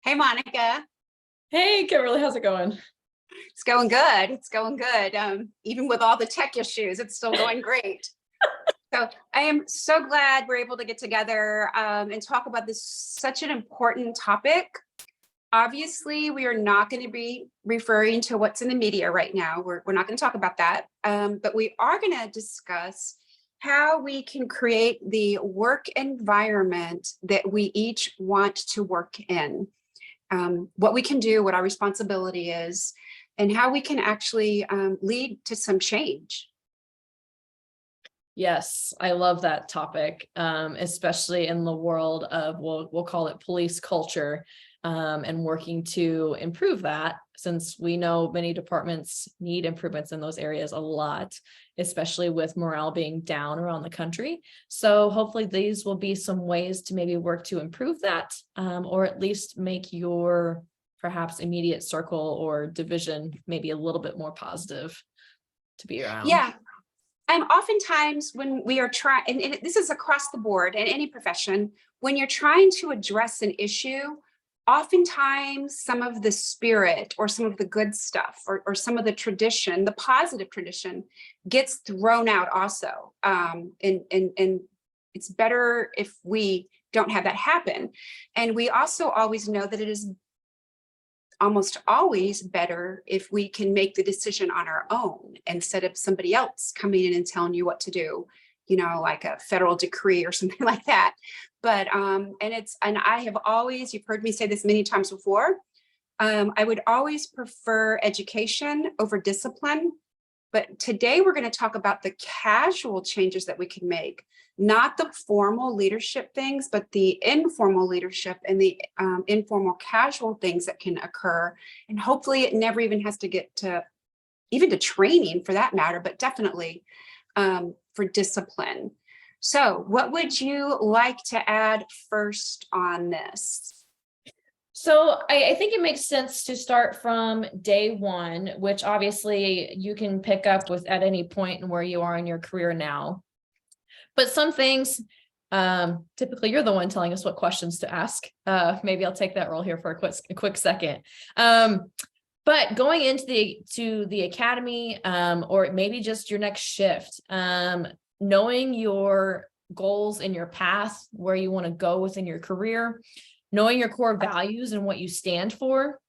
Hey, Monica. Hey, Kimberly, how's it going? It's going good. It's going good. Even with all the tech issues, it's still going great. So I am so glad we're able to get together and talk about this such an important topic. Obviously, we are not going to be referring to what's in the media right now. We're not going to talk about that. But we are going to discuss how we can create the work environment that we each want to work in. What we can do, what our responsibility is, and how we can actually lead to some change. Yes, I love that topic, especially in the world of, we'll call it police culture, and working to improve that, since we know many departments need improvements in those areas a lot, especially with morale being down around the country. So hopefully these will be some ways to maybe work to improve that, or at least make your perhaps immediate circle or division maybe a little bit more positive to be around. Yeah. Oftentimes when we are trying, and this is across the board in any profession, when you're trying to address an issue, oftentimes some of the spirit or some of the good stuff or some of the tradition, the positive tradition, gets thrown out also. And it's better if we don't have that happen. And we also always know that it is almost always better if we can make the decision on our own instead of somebody else coming in and telling you what to do, like a federal decree or something like that. But and I have always, you've heard me say this many times before, I would always prefer education over discipline. But today we're going to talk about the casual changes that we can make, not the formal leadership things, but the informal leadership and the informal casual things that can occur. And hopefully it never even has to get to even to training for that matter, but definitely for discipline. So what would you like to add first on this? So I think it makes sense to start from day one, which obviously you can pick up with at any point in where you are in your career now. But some things, typically you're the one telling us what questions to ask. Maybe I'll take that role here for a quick second. But going into the academy, or maybe just your next shift, knowing your goals and your path, where you want to go within your career, knowing your core values and what you stand for.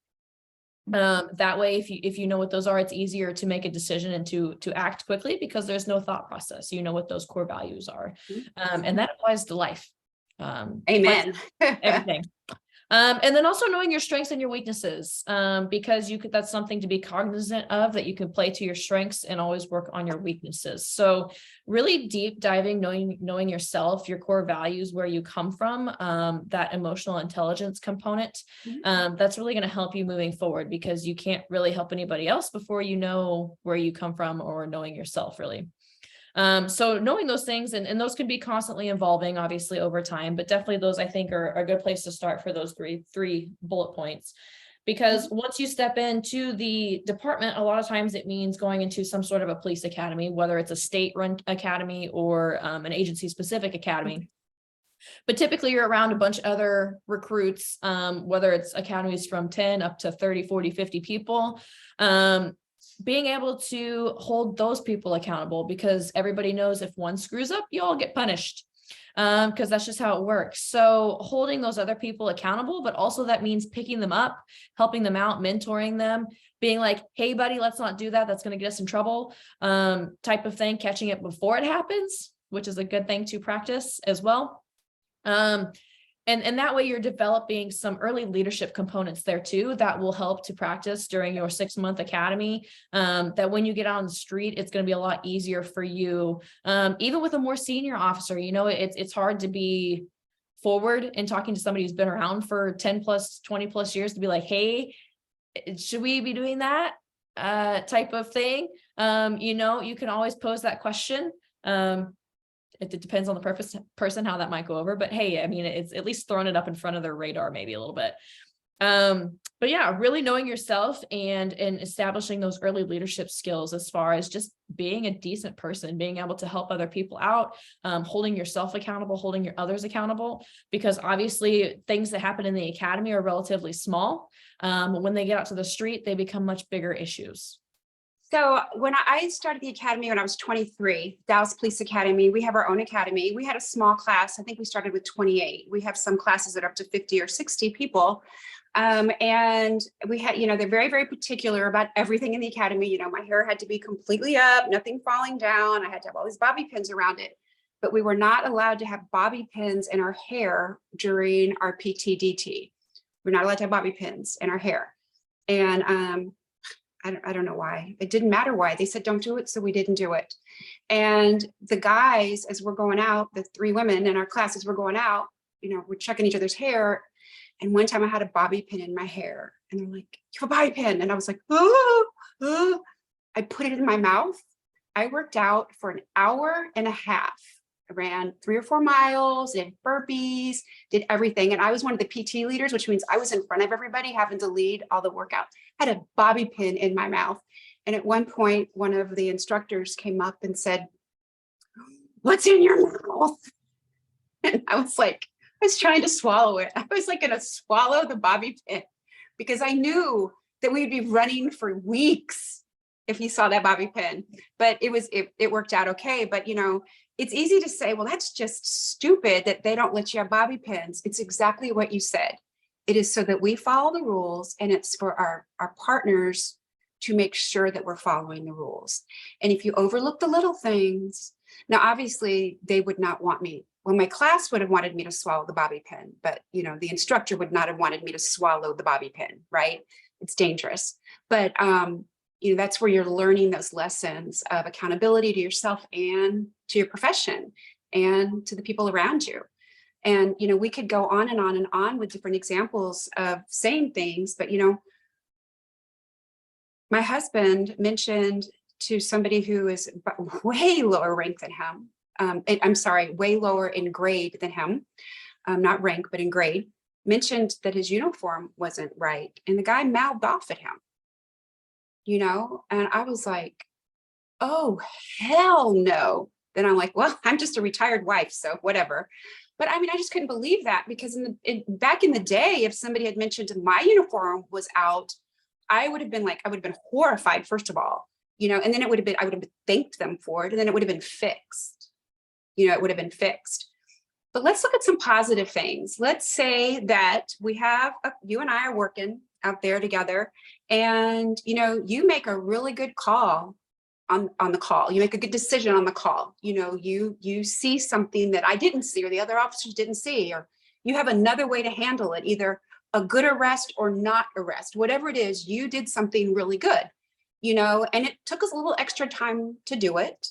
That way, if you know what those are, it's easier to make a decision and to act quickly because there's no thought process. You know what those core values are. And that applies to life. Amen. Everything. And then also knowing your strengths and your weaknesses, because that's something to be cognizant of, that you can play to your strengths and always work on your weaknesses. So really deep diving, knowing yourself, your core values, where you come from, that emotional intelligence component, that's really going to help you moving forward, because you can't really help anybody else before you know where you come from, or knowing yourself really. So knowing those things, and those can be constantly evolving, obviously, over time, but definitely those, I think, are a good place to start for those three bullet points. Because once you step into the department, a lot of times it means going into some sort of a police academy, whether it's a state-run academy or an agency-specific academy. But typically you're around a bunch of other recruits, whether it's academies from 10 up to 30, 40, 50 people. Being able to hold those people accountable, because everybody knows if one screws up, you all get punished, because that's just how it works. So holding those other people accountable, but also that means picking them up, helping them out, mentoring them, being like, hey, buddy, let's not do that. That's going to get us in trouble, type of thing, catching it before it happens, which is a good thing to practice as well. And that way you're developing some early leadership components there too, that will help to practice during your 6-month academy, that when you get out on the street, it's going to be a lot easier for you. Even with a more senior officer, it's hard to be forward in talking to somebody who's been around for 10 plus, 20 plus years, to be like, hey, should we be doing that type of thing? You can always pose that question. It depends on the person, how that might go over, but hey, I mean, it's at least throwing it up in front of their radar, maybe a little bit. But yeah, really knowing yourself and establishing those early leadership skills as far as just being a decent person, being able to help other people out, holding yourself accountable, holding your others accountable, because obviously things that happen in the academy are relatively small. When they get out to the street, they become much bigger issues. So when I started the academy when I was 23, Dallas Police Academy, we have our own academy. We had a small class. I think we started with 28. We have some classes that are up to 50 or 60 people. And we had, they're very, very particular about everything in the academy. My hair had to be completely up, nothing falling down. I had to have all these bobby pins around it, but we were not allowed to have bobby pins in our hair during our PTDT. We're not allowed to have bobby pins in our hair. And I don't know why. It didn't matter why. They said, don't do it. So we didn't do it. And the guys, as we're going out, the 3 women in our classes were going out, we're checking each other's hair. And one time I had a bobby pin in my hair and they're like, you have a bobby pin. And I was like, oh, oh. I put it in my mouth. I worked out for an hour and a half. I ran 3 or 4 miles, did burpees, did everything. And I was one of the PT leaders, which means I was in front of everybody having to lead all the workout. I had a bobby pin in my mouth. And at one point, one of the instructors came up and said, what's in your mouth? And I was like, I was trying to swallow it. I was like going to swallow the bobby pin because I knew that we'd be running for weeks if he saw that bobby pin, but it worked out okay. But it's easy to say, well, that's just stupid that they don't let you have bobby pins. It's exactly what you said. It is so that we follow the rules, and it's for our partners to make sure that we're following the rules. And if you overlook the little things, now, obviously they would not want me. Well, my class would have wanted me to swallow the bobby pin, but the instructor would not have wanted me to swallow the bobby pin, right? It's dangerous. But that's where you're learning those lessons of accountability to yourself and to your profession and to the people around you. And, we could go on and on and on with different examples of saying things, but, my husband mentioned to somebody who is way lower rank than him, I'm sorry, way lower in grade than him, not rank, but in grade, mentioned that his uniform wasn't right. And the guy mouthed off at him, and I was like, oh, hell no. Then I'm like, well, I'm just a retired wife, so whatever. But I just couldn't believe that, because back in the day, if somebody had mentioned my uniform was out, I would have been horrified, first of all, and then I would have thanked them for it. And then it would have been fixed. It would have been fixed. But let's look at some positive things. Let's say that you and I are working out there together, and, you make a really good call on the call. You make a good decision on the call. You see something that I didn't see, or the other officers didn't see, or you have another way to handle it, either a good arrest or not arrest, whatever it is, you did something really good, and it took us a little extra time to do it.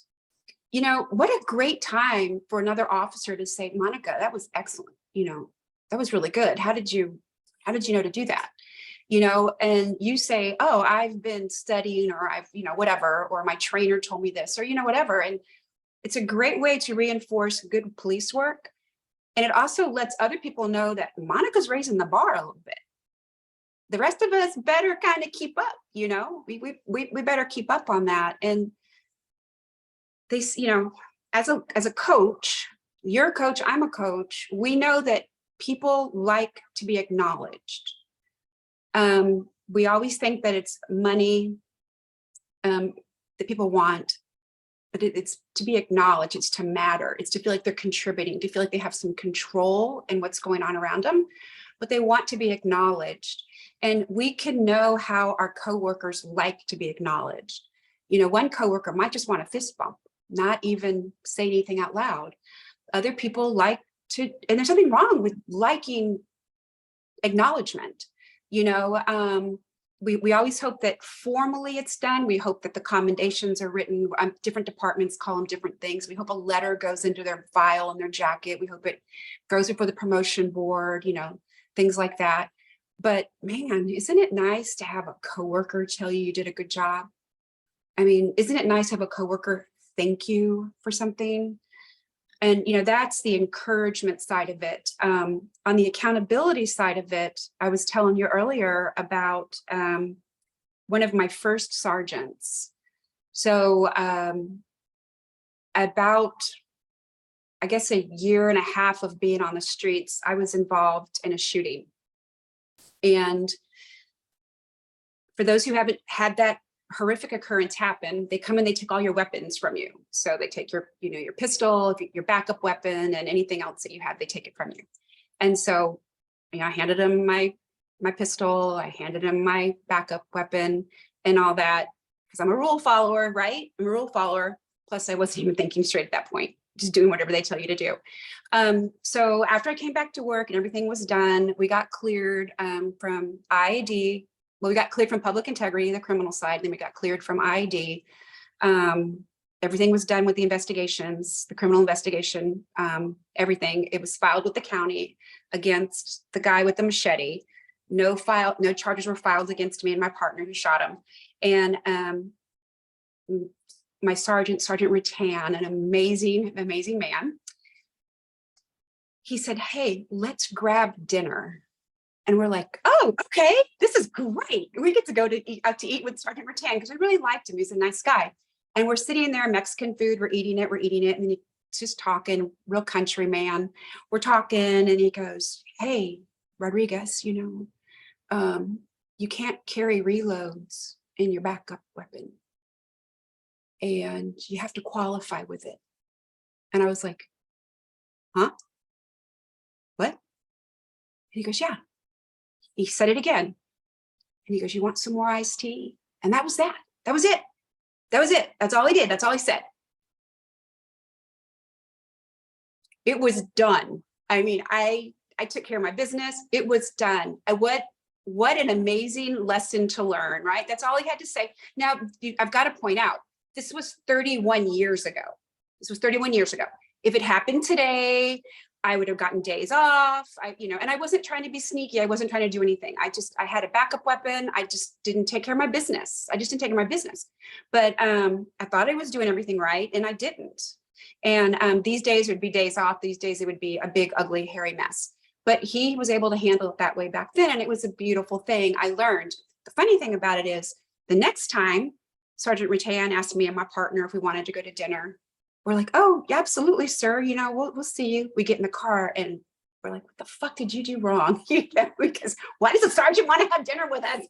What a great time for another officer to say, Monica, that was excellent. That was really good. How did you know to do that? And you say, oh, I've been studying, or I've, whatever, or my trainer told me this, or, whatever. And it's a great way to reinforce good police work. And it also lets other people know that Monica's raising the bar a little bit. The rest of us better kind of keep up, we better keep up on that. And they, as a coach, you're a coach, I'm a coach. We know that people like to be acknowledged. We always think that it's money that people want, but it's to be acknowledged, it's to matter, it's to feel like they're contributing, to feel like they have some control in what's going on around them, but they want to be acknowledged. And we can know how our coworkers like to be acknowledged. One coworker might just want a fist bump, not even say anything out loud. Other people like to, and there's nothing wrong with liking acknowledgement. We always hope that formally it's done. We hope that the commendations are written. Different departments call them different things. We hope a letter goes into their file and their jacket. We hope it goes before the promotion board, things like that. But man, isn't it nice to have a coworker tell you did a good job? Isn't it nice to have a coworker thank you for something? And, that's the encouragement side of it. On the accountability side of it, I was telling you earlier about one of my first sergeants. So about, I guess, a year and a half of being on the streets, I was involved in a shooting. And for those who haven't had that horrific occurrence happen, they come and they take all your weapons from you. So they take your, your pistol, your backup weapon, and anything else that you have, they take it from you. And so, I handed him my pistol, I handed him my backup weapon and all that, because I'm a rule follower, right? I'm a rule follower. Plus I wasn't even thinking straight at that point, just doing whatever they tell you to do. So after I came back to work and everything was done, we got cleared from IAD. Well, we got cleared from public integrity, the criminal side, then we got cleared from IAD. Everything was done with the investigations, the criminal investigation, everything. It was filed with the county against the guy with the machete. No charges were filed against me and my partner who shot him. And my Sergeant Rattan, an amazing, amazing man, he said, "Hey, let's grab dinner." And we're like, "Oh, okay, this is great. We get to go out to eat with Sergeant Rattan," because we really liked him. He's a nice guy. And we're sitting there, Mexican food, we're eating it. And he's just talking, real country man. We're talking and he goes, "Hey, Rodriguez, you can't carry reloads in your backup weapon. And you have to qualify with it." And I was like, "Huh? What?" And he goes, "Yeah." He said it again. And he goes, "You want some more iced tea?" And that was that. That was it. That was it. That's all he did. That's all he said. It was done. I mean, I took care of my business. It was done. What an amazing lesson to learn, right? That's all he had to say. Now, I've got to point out, this was 31 years ago. This was 31 years ago. If it happened today, I would have gotten days off, and I wasn't trying to be sneaky. I wasn't trying to do anything. I had a backup weapon. I just didn't take care of my business. But I thought I was doing everything right, and I didn't. And these days would be days off. These days it would be a big, ugly, hairy mess. But he was able to handle it that way back then, and it was a beautiful thing. I learned. The funny thing about it is, the next time Sergeant Rattan asked me and my partner if we wanted to go to dinner, we're like, "Oh, yeah, absolutely, sir. We'll see you." We get in the car and we're like, "What the fuck did you do wrong?" Because why does the sergeant want to have dinner with us?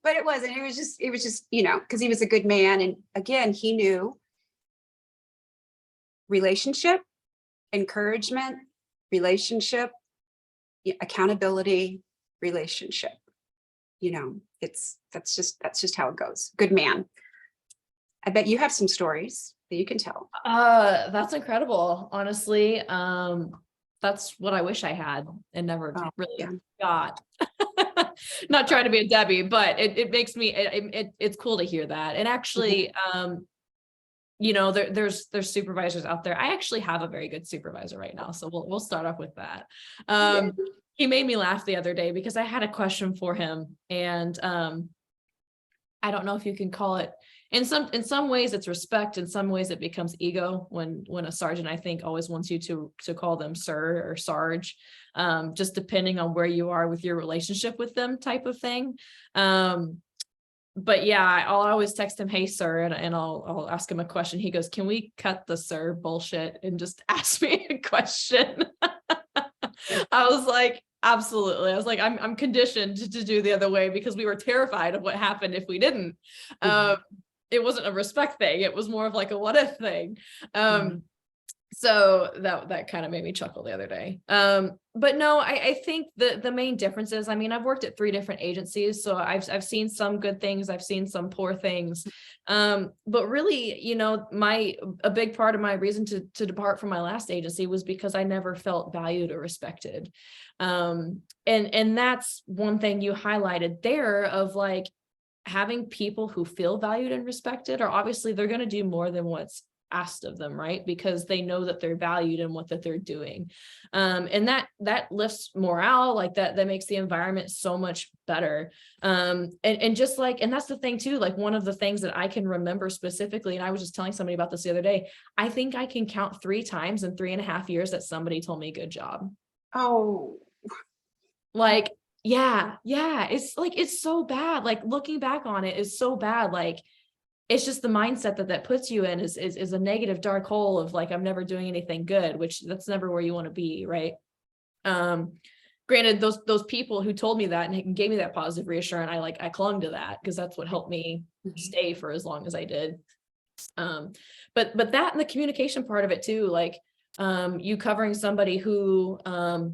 But it wasn't. It was just, because he was a good man. And again, he knew relationship, encouragement, relationship, accountability, relationship. That's just how it goes. Good man. I bet you have some stories that you can tell. That's incredible. Honestly, that's what I wish I had and never really got. Not trying to be a Debbie, but it makes me, it's cool to hear that. And actually, there's supervisors out there. I actually have a very good supervisor right now. So we'll start off with that. He made me laugh the other day because I had a question for him, and I don't know if you can call it, in some ways it's respect, in some ways it becomes ego when a sergeant, I think, always wants you to call them sir or sarge, just depending on where you are with your relationship with them, type of thing. But yeah, I'll always text him, "Hey sir," and I'll ask him a question. He goes, "Can we cut the sir bullshit and just ask me a question?" I was like, absolutely. I was like, I'm conditioned to do the other way because we were terrified of what happened if we didn't. It wasn't a respect thing. It was more of like a what if thing. So that kind of made me chuckle the other day. But no, I think the main difference is, I've worked at 3 different agencies, so I've seen some good things, I've seen some poor things. But really, a big part of my reason to depart from my last agency was because I never felt valued or respected. And that's one thing you highlighted there, of like having people who feel valued and respected, or obviously they're going to do more than what's asked of them, right? Because they know that they're valued in what that they're doing. And that lifts morale, like that makes the environment so much better. And just like, and that's the thing too, like one of the things that I can remember specifically, and I was just telling somebody about this the other day, I think I can count 3 times in 3.5 years that somebody told me good job. Oh, Like, yeah, it's like, it's so bad. Like looking back on it is so bad. Like, it's just the mindset that puts you in is a negative dark hole of like, I'm never doing anything good, which that's never where you want to be. Right. Granted, those people who told me that and gave me that positive reassurance, I clung to that because that's what helped me stay for as long as I did. But that and the communication part of it too, like, you covering somebody who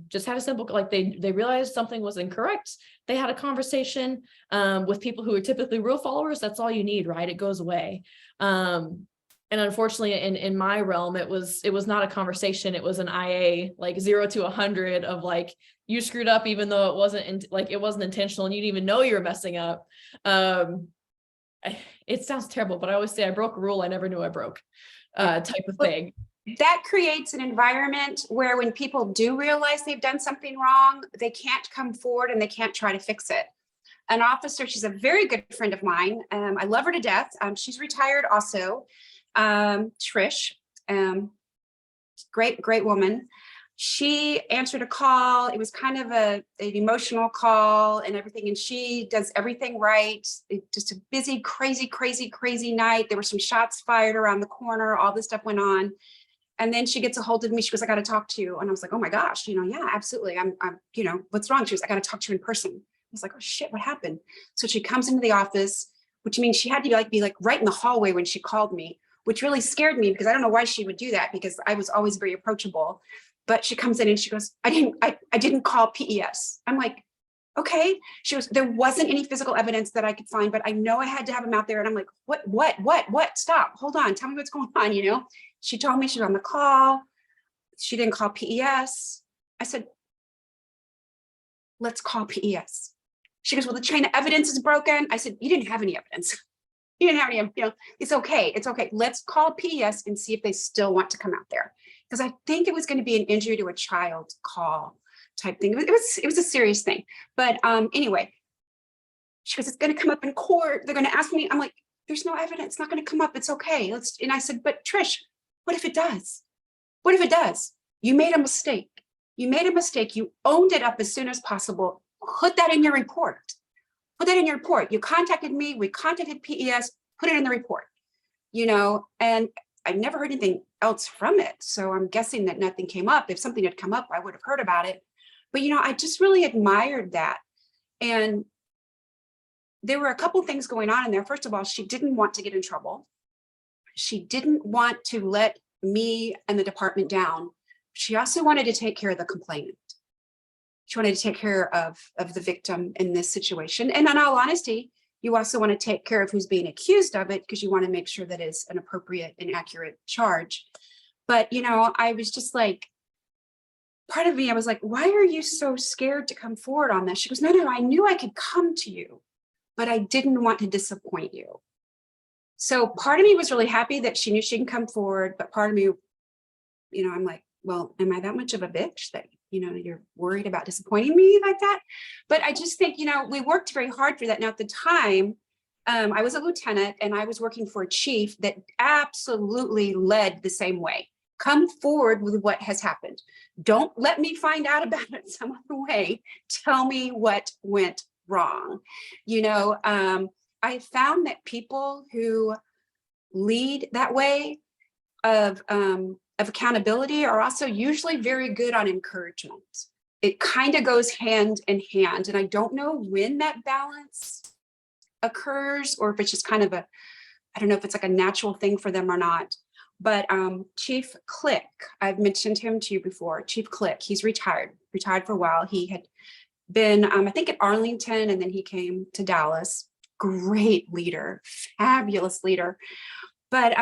just had a simple, like they realized something was incorrect. They had a conversation with people who are typically rule followers. That's all you need, right? It goes away. And unfortunately, in my realm, it was not a conversation. It was an IA, like 0 to 100 of like, you screwed up, even though it wasn't intentional and you didn't even know you were messing up. It sounds terrible, but I always say I broke a rule I never knew I broke, type of thing. That creates an environment where when people do realize they've done something wrong, they can't come forward and they can't try to fix it. An officer, she's a very good friend of mine. I love her to death. She's retired also. Trish, great woman. She answered a call. It was kind of an emotional call and everything. And she does everything right. Just a busy, crazy night. There were some shots fired around the corner. All this stuff went on. And then she gets a hold of me. She goes, I got to talk to you. And I was like, oh my gosh, yeah, absolutely. I'm, what's wrong? She goes, I got to talk to you in person. I was like, oh shit, what happened? So she comes into the office, which means she had to be like right in the hallway when she called me, which really scared me because I don't know why she would do that because I was always very approachable. But she comes in and she goes, I didn't call PES. I'm like, okay. She goes, there wasn't any physical evidence that I could find, but I know I had to have him out there. And I'm like, what? Stop, hold on. Tell me what's going on, She told me she was on the call. She didn't call PES. I said, let's call PES. She goes, well, the chain of evidence is broken. I said, you didn't have any evidence. You didn't have any, it's okay. Let's call PES and see if they still want to come out there. Because I think it was going to be an injury to a child call type thing. It was a serious thing. But anyway, she goes, it's going to come up in court. They're going to ask me. I'm like, there's no evidence. It's not going to come up. It's okay. And I said, but Trish, what if it does? What if it does? You made a mistake. You owned it up as soon as possible. Put that in your report. You contacted me. We contacted PES. Put it in the report. And I never heard anything else from it. So I'm guessing that nothing came up. If something had come up, I would have heard about it. But, I just really admired that. And there were a couple things going on in there. First of all, she didn't want to get in trouble. She didn't want to let me and the department down. She also wanted to take care of the complainant. She wanted to take care of the victim in this situation. And in all honesty, you also want to take care of who's being accused of it because you want to make sure that it's an appropriate and accurate charge. But, I was just like, part of me, I was like, why are you so scared to come forward on this? She goes, no, I knew I could come to you, but I didn't want to disappoint you. So part of me was really happy that she knew she can come forward. But part of me, I'm like, well, am I that much of a bitch that, you're worried about disappointing me like that? But I just think, we worked very hard for that. Now, at the time, I was a lieutenant and I was working for a chief that absolutely led the same way. Come forward with what has happened. Don't let me find out about it some other way. Tell me what went wrong. I found that people who lead that way of accountability are also usually very good on encouragement. It kind of goes hand in hand. And I don't know when that balance occurs or if it's just kind of I don't know if it's like a natural thing for them or not. But Chief Click, I've mentioned him to you before. Chief Click, he's retired for a while. He had been, I think, at Arlington, and then he came to Dallas. Great leader, fabulous leader. But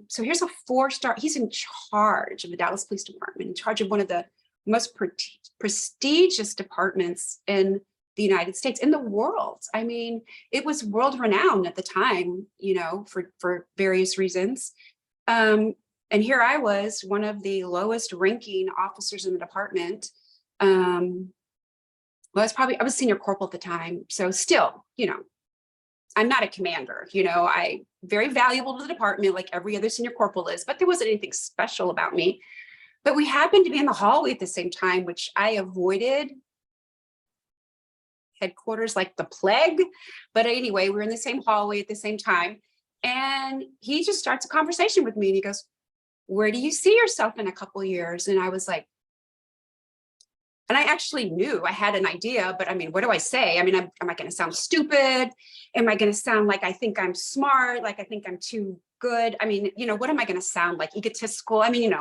so here's a 4-star. He's in charge of the Dallas Police Department, in charge of one of the most prestigious departments in the United States, in the world. I mean, it was world renowned at the time, for various reasons. And here I was, one of the lowest ranking officers in the department. Well, I was senior corporal at the time. So still, I'm not a commander, I very valuable to the department like every other senior corporal is, but there wasn't anything special about me. But we happened to be in the hallway at the same time, which I avoided headquarters like the plague. But anyway, we're in the same hallway at the same time. And he just starts a conversation with me and he goes, "Where do you see yourself in a couple of years?" And I was like, and I actually knew I had an idea, but I mean, what do I say? I mean, am I going to sound stupid? Am I going to sound like I think I'm smart? Like I think I'm too good? I mean, what am I going to sound like? Egotistical? I mean,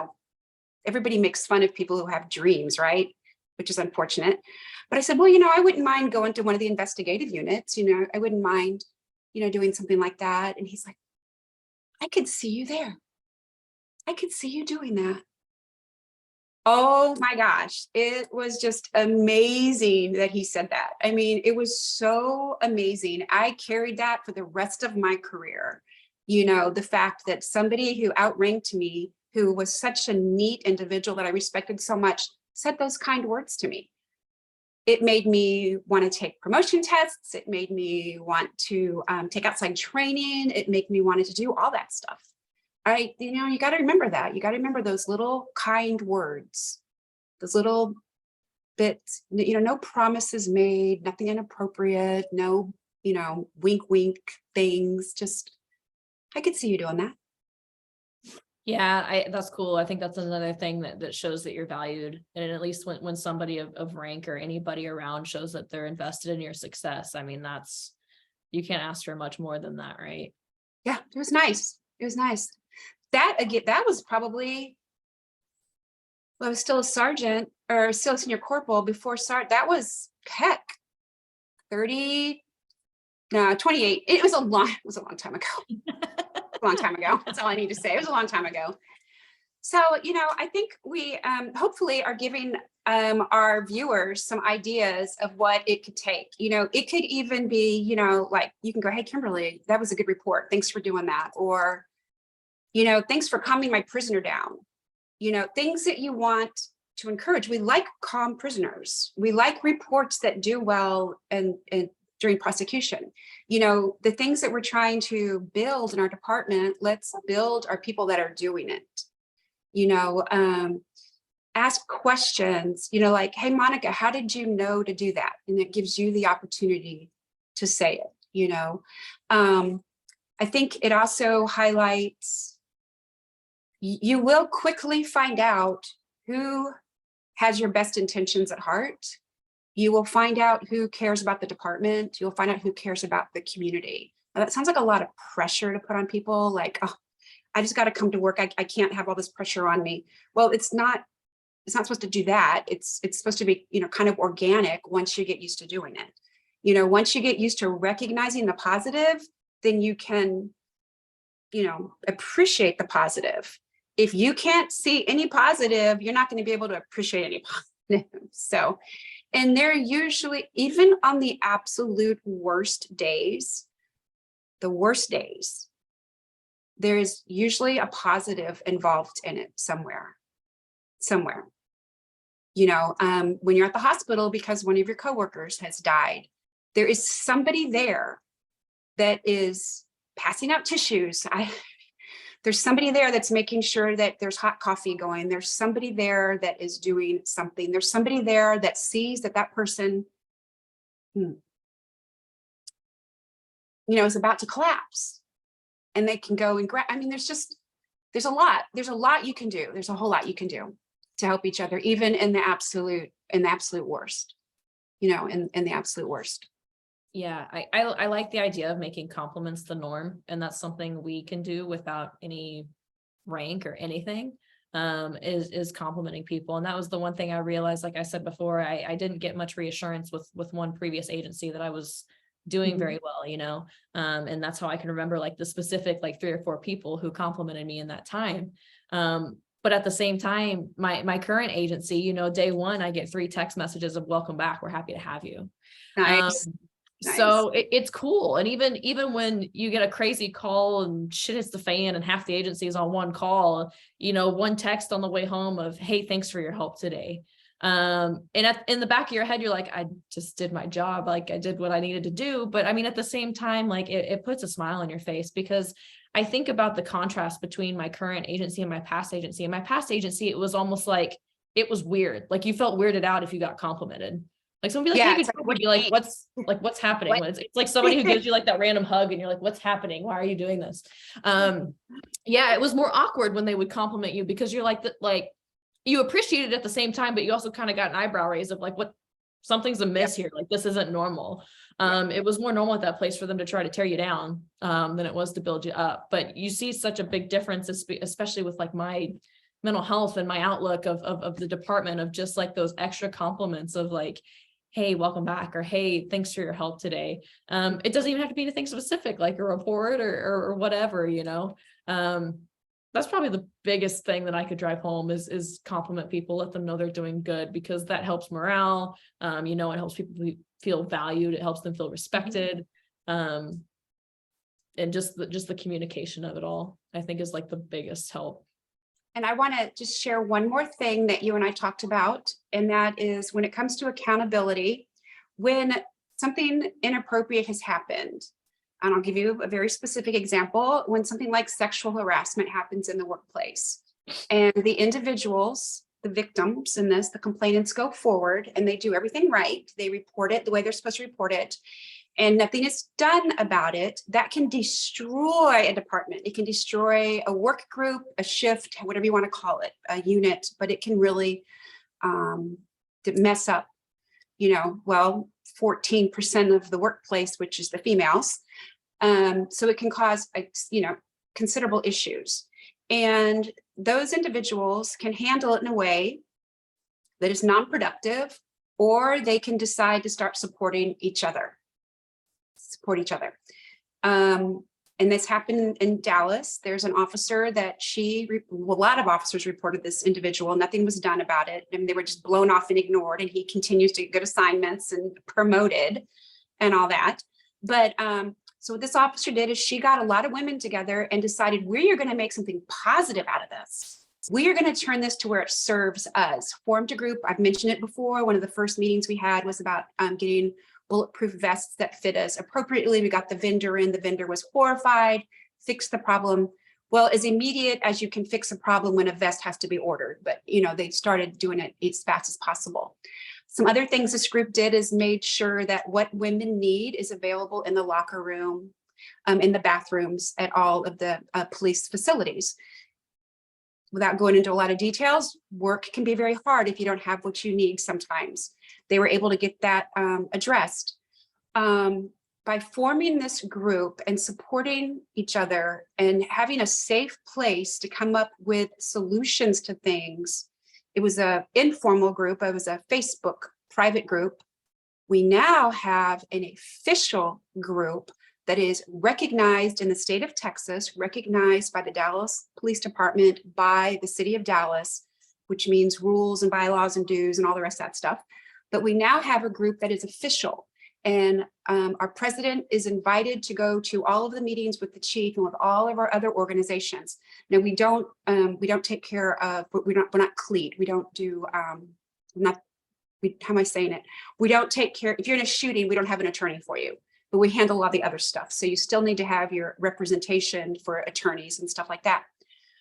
everybody makes fun of people who have dreams, right? Which is unfortunate. But I said, well, I wouldn't mind going to one of the investigative units. I wouldn't mind, doing something like that. And he's like, "I could see you there. I could see you doing that." Oh my gosh, it was just amazing that he said that. I mean, it was so amazing. I carried that for the rest of my career. The fact that somebody who outranked me, who was such a neat individual that I respected so much, said those kind words to me. It made me want to take promotion tests. It made me want to take outside training. It made me wanted to do all that stuff. You got to remember that. You got to remember those little kind words, those little bits, no promises made, nothing inappropriate, no, wink, wink things. Just, I could see you doing that. Yeah, that's cool. I think that's another thing that shows that you're valued. And at least when somebody of rank or anybody around shows that they're invested in your success, I mean, you can't ask for much more than that, right? Yeah, it was nice. It was nice. That was probably, well, I was still a sergeant or still a senior corporal before sergeant. That was 28. It was a long time ago. A long time ago. That's all I need to say. It was a long time ago. So, I think we hopefully are giving our viewers some ideas of what it could take. It could even be, like you can go, "Hey, Kimberly, that was a good report. Thanks for doing that." Or, "Thanks for calming my prisoner down." Things that you want to encourage. We like calm prisoners. We like reports that do well and during prosecution. The things that we're trying to build in our department, let's build our people that are doing it. Ask questions, like, "Hey, Monica, how did you know to do that?" And it gives you the opportunity to say it, I think it also highlights, you will quickly find out who has your best intentions at heart. You will find out who cares about the department. You'll find out who cares about the community. Now, that sounds like a lot of pressure to put on people. Like, "Oh, I just got to come to work. I can't have all this pressure on me." Well, it's not supposed to do that. It's supposed to be, kind of organic once you get used to doing it. Once you get used to recognizing the positive, then you can, appreciate the positive. If you can't see any positive, you're not going to be able to appreciate any positive. So, and they're usually, even on the absolute worst days, there's usually a positive involved in it somewhere. When you're at the hospital because one of your coworkers has died, there is somebody there that is passing out tissues. There's somebody there that's making sure that there's hot coffee going. There's somebody there that is doing something. There's somebody there that sees that person, is about to collapse, and they can go and grab. I mean, there's a lot you can do. There's a whole lot you can do to help each other, even in the absolute worst, in the absolute worst. Yeah, I like the idea of making compliments the norm, and that's something we can do without any rank or anything, is complimenting people. And that was the one thing I realized, like I said before, I didn't get much reassurance with one previous agency that I was doing very well, and that's how I can remember like the specific, like 3 or 4 people who complimented me in that time. But at the same time, my current agency, day one, I get 3 text messages of "Welcome back. We're happy to have you." Nice. Nice. So it's cool. And even when you get a crazy call and shit hits the fan and half the agency is on one call, one text on the way home of, hey, thanks for your help today. And in the back of your head, you're like, I just did my job. Like I did what I needed to do. But I mean, at the same time, like it puts a smile on your face, because I think about the contrast between my current agency and my past agency. In my past agency, it was almost like, it was weird. Like you felt weirded out if you got complimented. Like someone be like, Yeah, hey, it's good like, job. You'd be like, what's happening? What? It's like somebody who gives you like that random hug and you're like, what's happening? Why are you doing this? Yeah, it was more awkward when they would compliment you, because you're like, you appreciate it at the same time, but you also kind of got an eyebrow raise of like, what, something's amiss here. Like this isn't normal. It was more normal at that place for them to try to tear you down than it was to build you up. But you see such a big difference, especially with like my mental health and my outlook of the department, of just like those extra compliments of like, hey, welcome back, or hey, thanks for your help today. It doesn't even have to be anything specific, like a report or whatever, that's probably the biggest thing that I could drive home is compliment people, let them know they're doing good, because that helps morale. It helps people feel valued. It helps them feel respected. And just the communication of it all, I think, is like the biggest help. And I want to just share one more thing that you and I talked about, and that is when it comes to accountability, when something inappropriate has happened. And I'll give you a very specific example. When something like sexual harassment happens in the workplace, and the individuals, the victims in this, the complainants, go forward and they do everything right. They report it the way they're supposed to report it, and nothing is done about it, that can destroy a department. It can destroy a work group, a shift, whatever you want to call it, a unit, but it can really mess up, 14% of the workplace, which is the females. So it can cause, considerable issues. And those individuals can handle it in a way that is non-productive, or they can decide to start supporting each other. And this happened in Dallas. There's an officer that a lot of officers reported this individual. Nothing was done about it. And they were just blown off and ignored. And he continues to get good assignments and promoted and all that. But so what this officer did is she got a lot of women together and decided, we are going to make something positive out of this. We are going to turn this to where it serves us. Formed a group. I've mentioned it before. One of the first meetings we had was about getting bulletproof vests that fit us appropriately. We got the vendor in. The vendor was horrified, fixed the problem. Well, as immediate as you can fix a problem when a vest has to be ordered, but they started doing it as fast as possible. Some other things this group did is made sure that what women need is available in the locker room, in the bathrooms at all of the police facilities. Without going into a lot of details, work can be very hard if you don't have what you need sometimes. They were able to get that addressed. By forming this group and supporting each other and having a safe place to come up with solutions to things. It was an informal group. It was a Facebook private group. We now have an official group that is recognized in the state of Texas, recognized by the Dallas Police Department, by the city of Dallas, which means rules and bylaws and dues and all the rest of that stuff. But we now have a group that is official. And our president is invited to go to all of the meetings with the chief and with all of our other organizations. Now we don't take care of, we're not CLEAT. We don't do, how am I saying it? We don't take care, if you're in a shooting, we don't have an attorney for you, but we handle a lot of the other stuff. So you still need to have your representation for attorneys and stuff like that.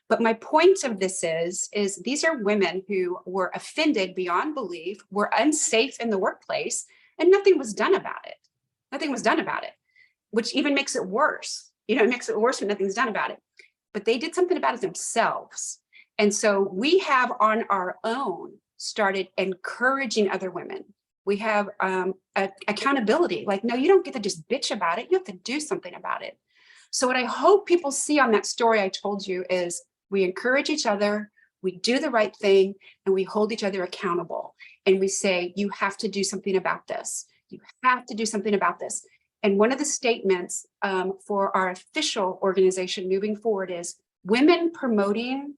But my point of this is these are women who were offended beyond belief, were unsafe in the workplace, and nothing was done about it. Nothing was done about it, which even makes it worse. It makes it worse when nothing's done about it. But they did something about it themselves. And so we have on our own started encouraging other women. We have accountability. Like, no, you don't get to just bitch about it. You have to do something about it. So what I hope people see on that story I told you is we encourage each other, we do the right thing, and we hold each other accountable. And we say, you have to do something about this. You have to do something about this. And one of the statements for our official organization moving forward is women promoting.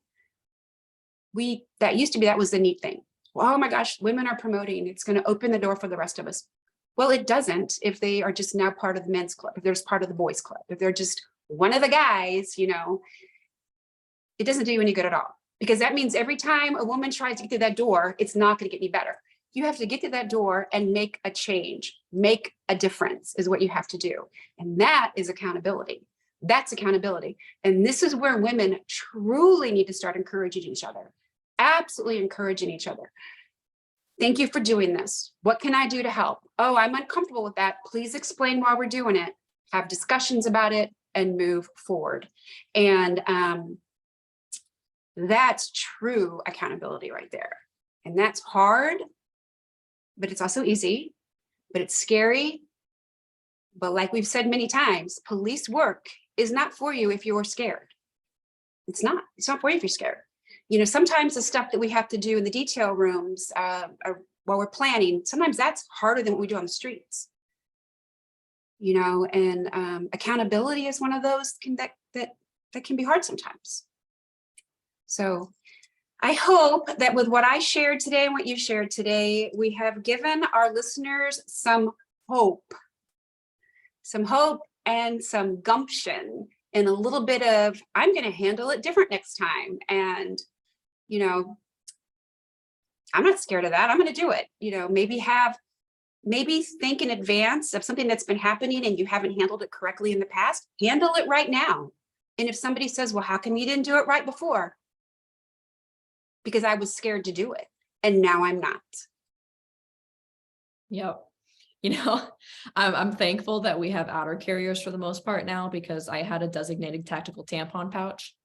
That was the neat thing. Well, oh my gosh, women are promoting. It's going to open the door for the rest of us. Well, it doesn't if they are just now part of the men's club, if there's part of the boys club, if they're just one of the guys, you know, it doesn't do you any good at all. Because that means every time a woman tries to get through that door, it's not going to get any better. You have to get to that door and make a change, make a difference is what you have to do. And that is accountability. That's accountability. And this is where women truly need to start encouraging each other, absolutely encouraging each other. Thank you for doing this. What can I do to help? Oh, I'm uncomfortable with that. Please explain why we're doing it. Have discussions about it and move forward. And that's true accountability right there. And that's hard, but it's also easy, but it's scary. But like we've said many times, police work is not for you if you're scared. It's not for you if you're scared. You know, sometimes the stuff that we have to do in the detail rooms while we're planning, sometimes that's harder than what we do on the streets. You know, and accountability is one of those that can be hard sometimes. So I hope that with what I shared today and what you shared today, we have given our listeners some hope and some gumption and a little bit of, I'm going to handle it different next time. And, you know, I'm not scared of that. I'm going to do it. You know, maybe think in advance of something that's been happening and you haven't handled it correctly in the past. Handle it right now. And if somebody says, well, how come you didn't do it right before? Because I was scared to do it. And now I'm not. Yep. You know, I'm thankful that we have outer carriers for the most part now, because I had a designated tactical tampon pouch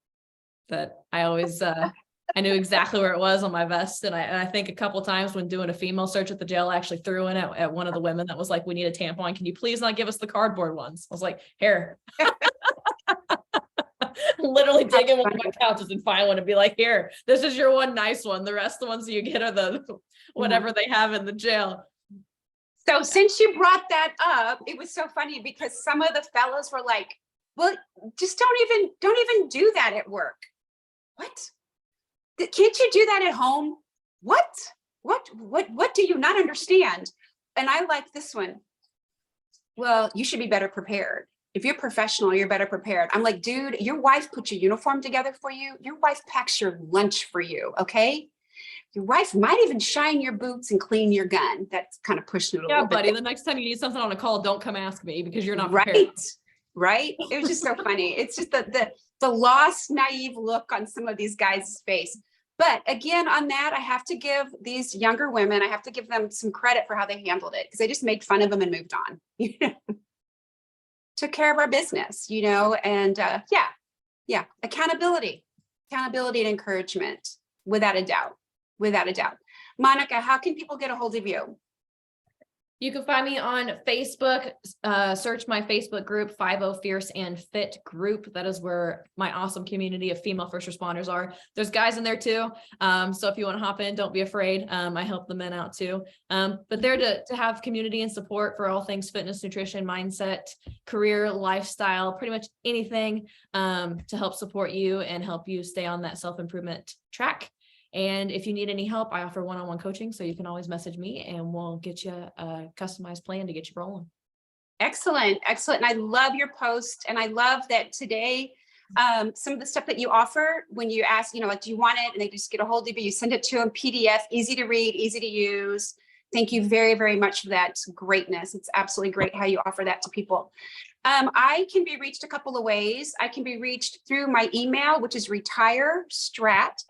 that I always, I knew exactly where it was on my vest. And I think a couple of times when doing a female search at the jail, I actually threw in at one of the women that was like, we need a tampon. Can you please not give us the cardboard ones? I was like, here. Literally dig in one of my couches and find one and be like, here, this is your one nice one. The rest of the ones that you get are the whatever they have in the jail. So since you brought that up, it was so funny because some of the fellas were like, well, just don't even do that at work. What? Can't you do that at home? What do you not understand? And I like this one. Well, you should be better prepared. If you're professional, you're better prepared. I'm like, dude, your wife put your uniform together for you. Your wife packs your lunch for you, okay? Your wife might even shine your boots and clean your gun. That's kind of pushing it a little bit. Yeah, buddy, the next time you need something on a call, don't come ask me because you're not prepared. Right, right? It was just so funny. It's just the lost, naive look on some of these guys' face. But again, on that, I have to give these younger women, I have to give them some credit for how they handled it because they just made fun of them and moved on. Took care of our business, you know, and yeah, accountability and encouragement, without a doubt. Monica, how can people get a hold of you? You can find me on Facebook, search my Facebook group, 50 Fierce and Fit group. That is where my awesome community of female first responders are. There's guys in there too. So if you want to hop in, don't be afraid. I help the men out too. But there to have community and support for all things fitness, nutrition, mindset, career, lifestyle, pretty much anything to help support you and help you stay on that self-improvement track. And if you need any help, I offer one-on-one coaching. So you can always message me and we'll get you a customized plan to get you rolling. Excellent. And I love your post. And I love that today, some of the stuff that you offer when you ask, you know, like, do you want it? And they just get a hold of you, you send it to them, PDF, easy to read, easy to use. Thank you very, very much for that greatness. It's absolutely great how you offer that to people. I can be reached a couple of ways. I can be reached through my email, which is retirestrat, STRAT,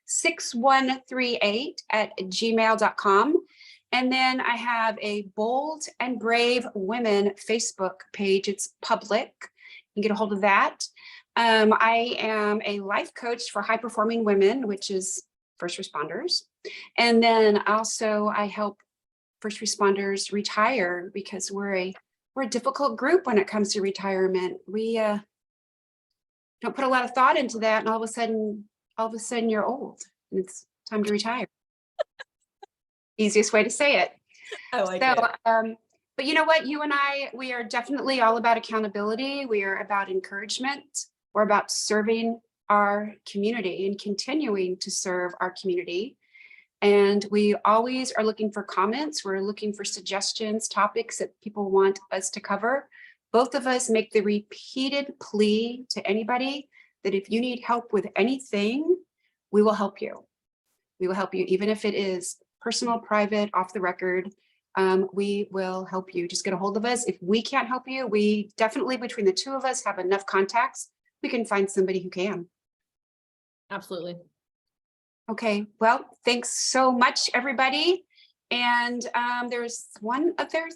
6138@gmail.com. And then I have a Bold and Brave Women Facebook page. It's public. You can get a hold of that. I am a life coach for high-performing women, which is first responders. And then also I help first responders retire because we're a difficult group when it comes to retirement. We don't put a lot of thought into that, and all of a sudden you're old and it's time to retire. Easiest way to say it. I like it. But you know what? You and I, we are definitely all about accountability. We are about encouragement. We're about serving our community and continuing to serve our community. And we always are looking for comments. We're looking for suggestions, topics that people want us to cover. Both of us make the repeated plea to anybody that if you need help with anything, we will help you. We will help you, even if it is personal, private, off the record. We will help you. Just get a hold of us. If we can't help you, we definitely, between the two of us, have enough contacts. We can find somebody who can. Absolutely. Okay, well, thanks so much, everybody. And there's one other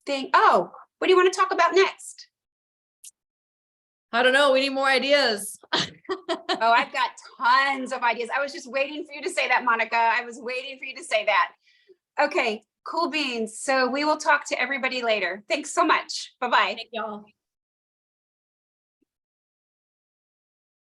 thing. Oh, what do you want to talk about next? I don't know. We need more ideas. Oh, I've got tons of ideas. I was just waiting for you to say that, Monica. I was waiting for you to say that. Okay, cool beans. So we will talk to everybody later. Thanks so much. Bye-bye. Thank y'all.